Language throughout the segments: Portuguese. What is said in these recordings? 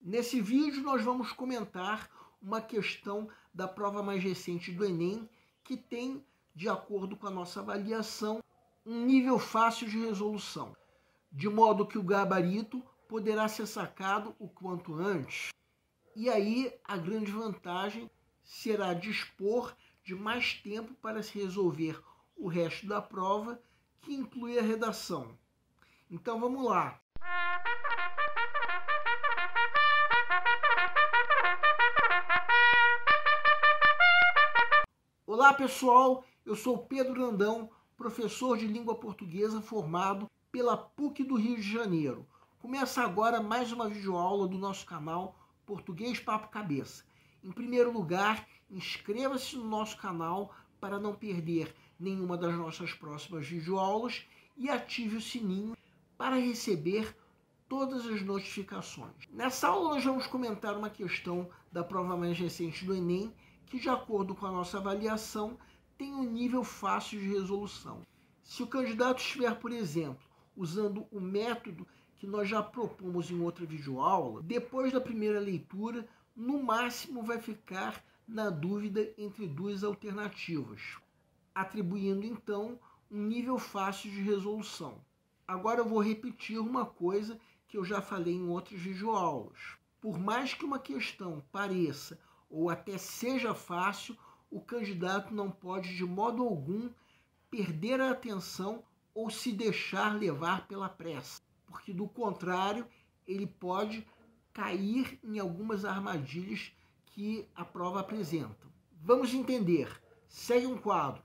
Nesse vídeo nós vamos comentar uma questão da prova mais recente do Enem que tem, de acordo com a nossa avaliação, um nível fácil de resolução, de modo que o gabarito poderá ser sacado o quanto antes. E aí a grande vantagem será dispor de mais tempo para se resolver o resto da prova, que inclui a redação. Então vamos lá. Olá pessoal, eu sou Pedro Grandão, professor de língua portuguesa formado pela PUC do Rio de Janeiro. Começa agora mais uma videoaula do nosso canal Português Papo Cabeça. Em primeiro lugar, inscreva-se no nosso canal para não perder nenhuma das nossas próximas videoaulas e ative o sininho para receber todas as notificações. Nessa aula nós vamos comentar uma questão da prova mais recente do Enem, que, de acordo com a nossa avaliação, tem um nível fácil de resolução. Se o candidato estiver, por exemplo, usando o método que nós já propomos em outra videoaula, depois da primeira leitura, no máximo vai ficar na dúvida entre duas alternativas, atribuindo então um nível fácil de resolução. Agora eu vou repetir uma coisa que eu já falei em outras videoaulas. Por mais que uma questão pareça ou até seja fácil, o candidato não pode de modo algum perder a atenção ou se deixar levar pela pressa, porque do contrário ele pode cair em algumas armadilhas que a prova apresenta. Vamos entender. Segue um quadro.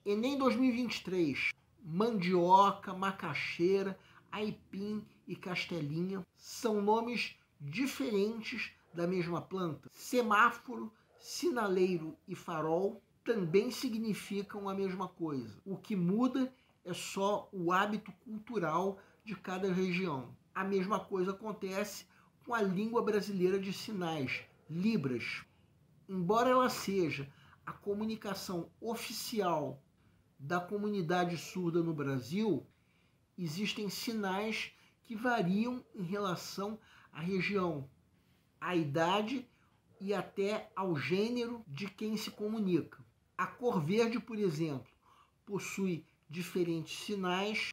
Enem 2023. Mandioca, macaxeira, aipim e castelinha são nomes diferentes da mesma planta. Semáforo, sinaleiro e farol também significam a mesma coisa. O que muda é só o hábito cultural de cada região. A mesma coisa acontece com a língua brasileira de sinais, Libras. Embora ela seja a comunicação oficial da comunidade surda no Brasil, existem sinais que variam em relação à região, à idade e até ao gênero de quem se comunica. A cor verde, por exemplo, possui diferentes sinais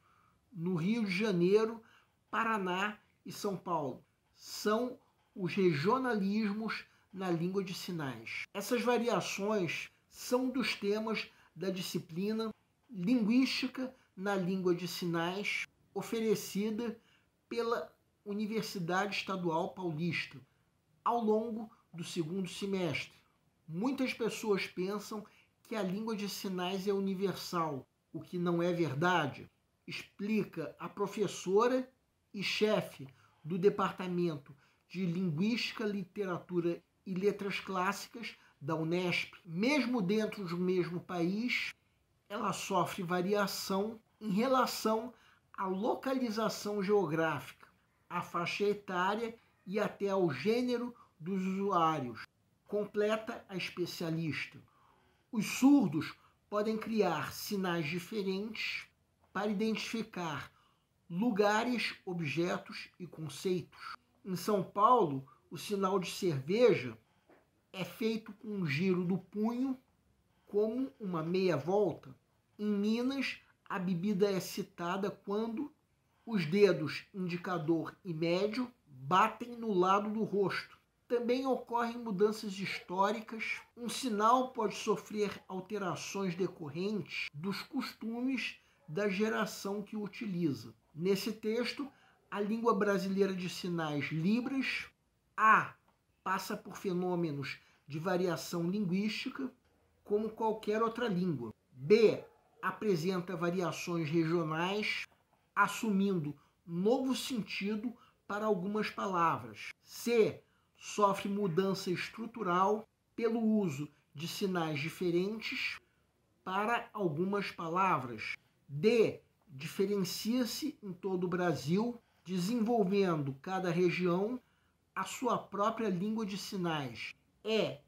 no Rio de Janeiro, Paraná e São Paulo. São os regionalismos na língua de sinais. Essas variações são dos temas da disciplina Linguística na Língua de Sinais, oferecida pela Universidade Estadual Paulista, ao longo do segundo semestre. Muitas pessoas pensam que a língua de sinais é universal, o que não é verdade, explica a professora e chefe do Departamento de Linguística, Literatura e Letras Clássicas da Unesp. Mesmo dentro do mesmo país, ela sofre variação em relação à localização geográfica, à faixa etária e até ao gênero dos usuários, completa a especialista. Os surdos podem criar sinais diferentes para identificar lugares, objetos e conceitos. Em São Paulo, o sinal de cerveja é feito com um giro do punho, como uma meia volta. Em Minas, a bebida é citada quando os dedos indicador e médio batem no lado do rosto. Também ocorrem mudanças históricas. Um sinal pode sofrer alterações decorrentes dos costumes da geração que o utiliza. Nesse texto, a língua brasileira de sinais Libras A passa por fenômenos de variação linguística, como qualquer outra língua. B apresenta variações regionais, assumindo novo sentido para algumas palavras. C sofre mudança estrutural pelo uso de sinais diferentes para algumas palavras. D diferencia-se em todo o Brasil, desenvolvendo cada região a sua própria língua de sinais. É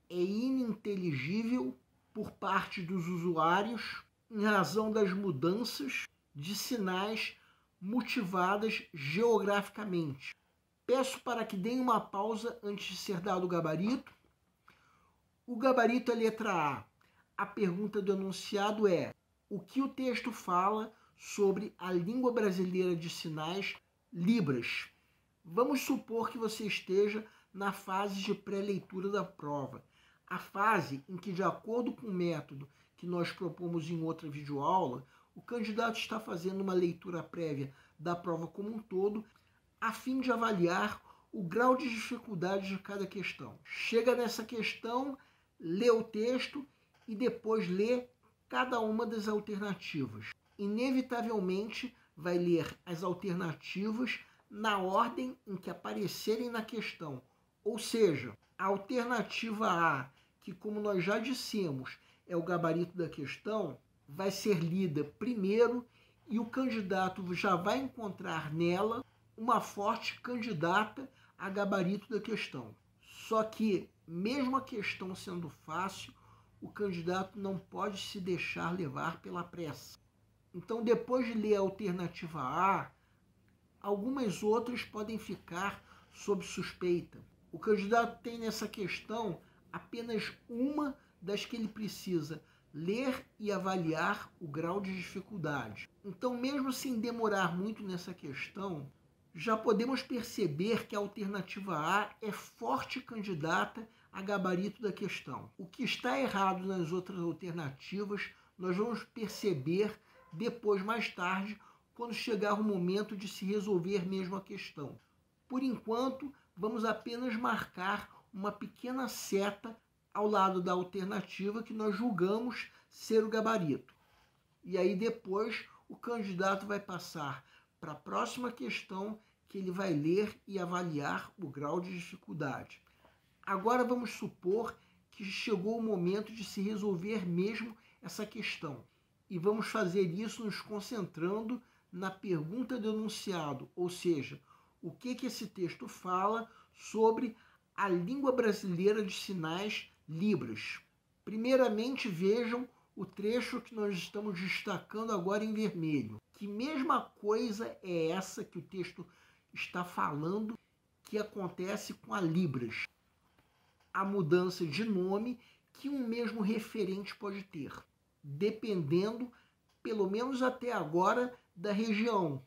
ininteligível por parte dos usuários em razão das mudanças de sinais motivadas geograficamente. Peço para que deem uma pausa antes de ser dado o gabarito. O gabarito é letra A. A pergunta do enunciado é: o que o texto fala sobre a língua brasileira de sinais, Libras? Vamos supor que você esteja na fase de pré-leitura da prova, a fase em que, de acordo com o método que nós propomos em outra videoaula, o candidato está fazendo uma leitura prévia da prova como um todo, a fim de avaliar o grau de dificuldade de cada questão. Chega nessa questão, lê o texto e depois lê cada uma das alternativas. Inevitavelmente vai ler as alternativas na ordem em que aparecerem na questão. Ou seja, a alternativa A, que, como nós já dissemos, é o gabarito da questão, vai ser lida primeiro e o candidato já vai encontrar nela uma forte candidata a gabarito da questão. Só que, mesmo a questão sendo fácil, o candidato não pode se deixar levar pela pressa. Então, depois de ler a alternativa A, algumas outras podem ficar sob suspeita. O candidato tem nessa questão apenas uma das que ele precisa ler e avaliar o grau de dificuldade. Então, mesmo sem demorar muito nessa questão, já podemos perceber que a alternativa A é forte candidata a gabarito da questão. O que está errado nas outras alternativas, nós vamos perceber depois, mais tarde, quando chegar o momento de se resolver mesmo a questão. Por enquanto, vamos apenas marcar uma pequena seta ao lado da alternativa que nós julgamos ser o gabarito. E aí depois o candidato vai passar para a próxima questão, que ele vai ler e avaliar o grau de dificuldade. Agora vamos supor que chegou o momento de se resolver mesmo essa questão. E vamos fazer isso nos concentrando na pergunta do enunciado, ou seja, o que esse texto fala sobre a língua brasileira de sinais, Libras. Primeiramente, vejam o trecho que nós estamos destacando agora em vermelho. Que mesma coisa é essa que o texto está falando que acontece com a Libras? A mudança de nome que um mesmo referente pode ter, dependendo, pelo menos até agora, da região.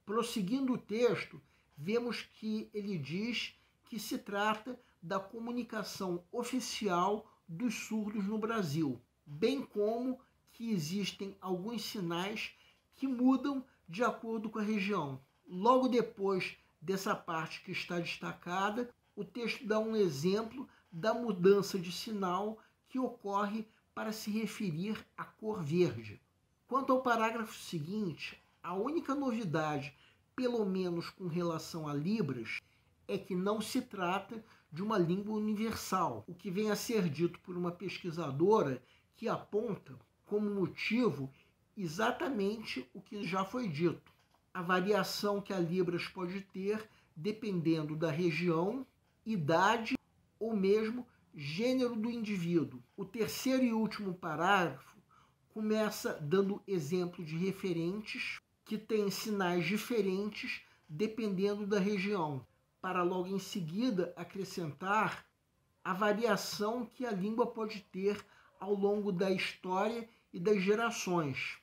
Prosseguindo o texto, vemos que ele diz que se trata da comunicação oficial dos surdos no Brasil, bem como que existem alguns sinais que mudam de acordo com a região. Logo depois dessa parte que está destacada, o texto dá um exemplo da mudança de sinal que ocorre para se referir à cor verde. Quanto ao parágrafo seguinte, a única novidade, pelo menos com relação a Libras, é que não se trata de uma língua universal, o que vem a ser dito por uma pesquisadora que aponta como motivo exatamente o que já foi dito. A variação que a Libras pode ter dependendo da região, idade ou mesmo gênero do indivíduo. O terceiro e último parágrafo começa dando exemplo de referentes que têm sinais diferentes dependendo da região, para logo em seguida acrescentar a variação que a língua pode ter ao longo da história e das gerações.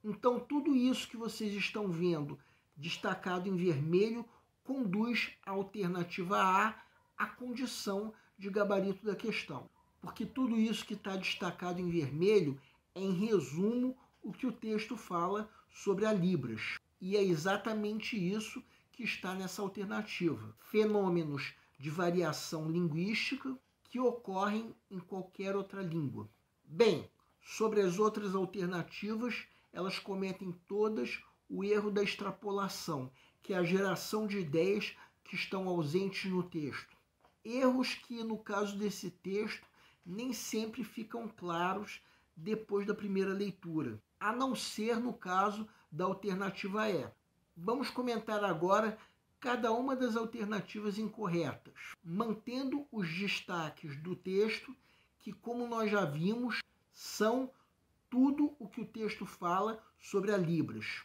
Então, tudo isso que vocês estão vendo destacado em vermelho conduz a alternativa A à condição de gabarito da questão. Porque tudo isso que está destacado em vermelho é, em resumo, o que o texto fala sobre a Libras. E é exatamente isso que está nessa alternativa. Fenômenos de variação linguística que ocorrem em qualquer outra língua. Bem, sobre as outras alternativas, elas cometem todas o erro da extrapolação, que é a geração de ideias que estão ausentes no texto. Erros que, no caso desse texto, nem sempre ficam claros depois da primeira leitura, a não ser no caso da alternativa E. Vamos comentar agora cada uma das alternativas incorretas, mantendo os destaques do texto, que, como nós já vimos, são tudo o que o texto fala sobre a Libras.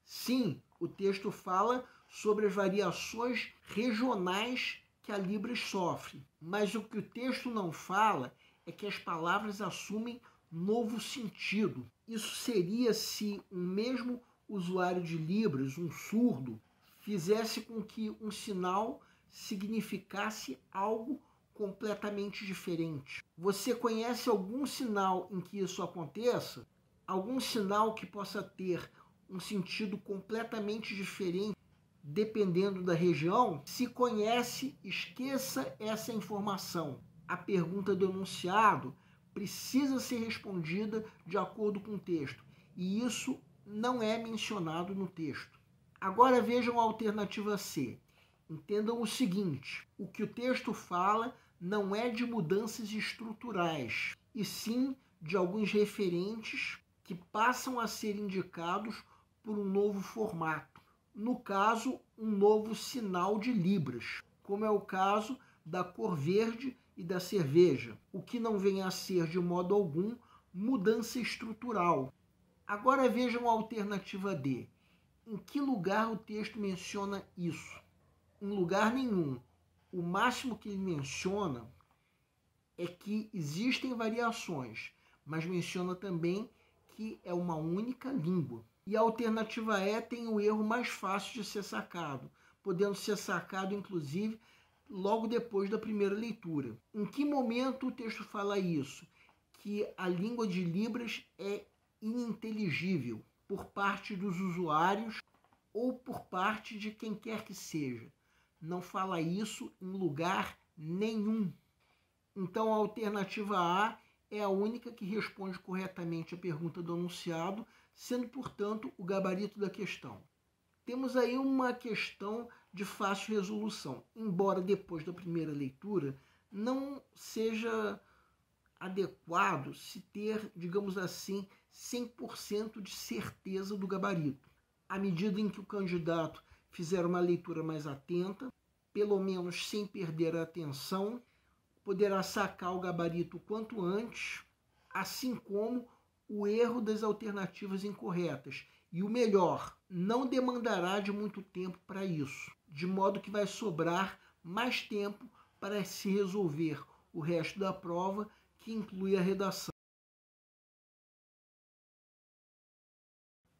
Sim, O texto fala sobre as variações regionais que a Libras sofre, mas o que o texto não fala é que as palavras assumem novo sentido. Isso seria se um mesmo usuário de Libras, um surdo, fizesse com que um sinal significasse algo completamente diferente. Você conhece algum sinal em que isso aconteça? Algum sinal que possa ter um sentido completamente diferente dependendo da região? Se conhece, esqueça essa informação. A pergunta do enunciado precisa ser respondida de acordo com o texto, e isso não é mencionado no texto. Agora vejam a alternativa C. Entendam o seguinte: o que o texto fala não é de mudanças estruturais, e sim de alguns referentes que passam a ser indicados por um novo formato. No caso, um novo sinal de Libras, como é o caso da cor verde e da cerveja, o que não vem a ser de modo algum mudança estrutural. Agora vejam a alternativa D. Em que lugar o texto menciona isso? Em lugar nenhum. O máximo que ele menciona é que existem variações, mas menciona também que é uma única língua. E a alternativa E tem o erro mais fácil de ser sacado, podendo ser sacado, inclusive, logo depois da primeira leitura. Em que momento o texto fala isso? Que a língua de Libras é ininteligível por parte dos usuários ou por parte de quem quer que seja. Não fala isso em lugar nenhum. Então a alternativa A é a única que responde corretamente a pergunta do enunciado, sendo, portanto, o gabarito da questão. Temos aí uma questão de fácil resolução, embora depois da primeira leitura não seja adequado se ter, digamos assim, 100% de certeza do gabarito. À medida em que o candidato fizer uma leitura mais atenta, pelo menos sem perder a atenção, poderá sacar o gabarito quanto antes, assim como o erro das alternativas incorretas. E o melhor, não demandará de muito tempo para isso, de modo que vai sobrar mais tempo para se resolver o resto da prova, que inclui a redação.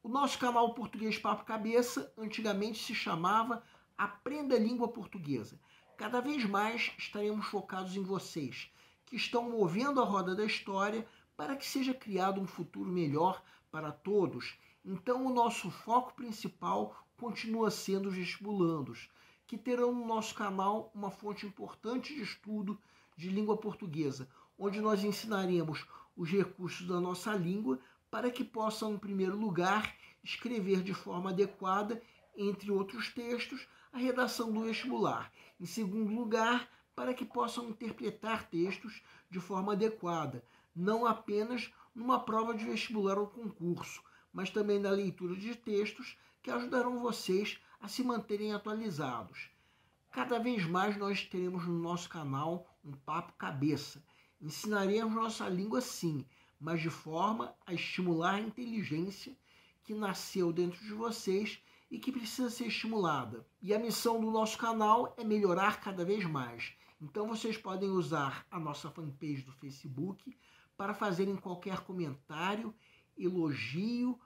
O nosso canal Português Papo Cabeça antigamente se chamava Aprenda a Língua Portuguesa. Cada vez mais estaremos focados em vocês, que estão movendo a roda da história para que seja criado um futuro melhor para todos. Então, o nosso foco principal continua sendo os vestibulandos, que terão no nosso canal uma fonte importante de estudo de língua portuguesa, onde nós ensinaremos os recursos da nossa língua para que possam, em primeiro lugar, escrever de forma adequada, entre outros textos, a redação do vestibular. Em segundo lugar, para que possam interpretar textos de forma adequada, não apenas numa prova de vestibular ou concurso, mas também na leitura de textos que ajudarão vocês a se manterem atualizados. Cada vez mais nós teremos no nosso canal um Papo Cabeça. Ensinaremos nossa língua sim, mas de forma a estimular a inteligência que nasceu dentro de vocês e que precisa ser estimulada. E a missão do nosso canal é melhorar cada vez mais. Então vocês podem usar a nossa fanpage do Facebook para fazerem qualquer comentário, elogio,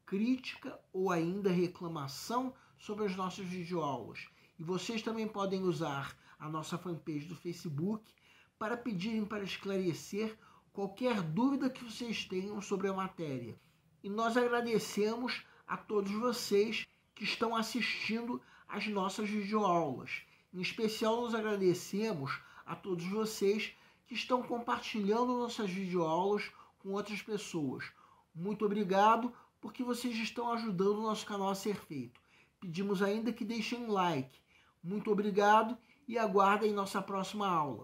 crítica ou ainda reclamação sobre as nossas videoaulas. E vocês também podem usar a nossa fanpage do Facebook para pedirem para esclarecer qualquer dúvida que vocês tenham sobre a matéria. E nós agradecemos a todos vocês que estão assistindo às nossas videoaulas. Em especial, nós agradecemos a todos vocês que estão compartilhando nossas videoaulas com outras pessoas. Muito obrigado, porque vocês estão ajudando o nosso canal a ser feito. Pedimos ainda que deixem um like. Muito obrigado e aguardem nossa próxima aula.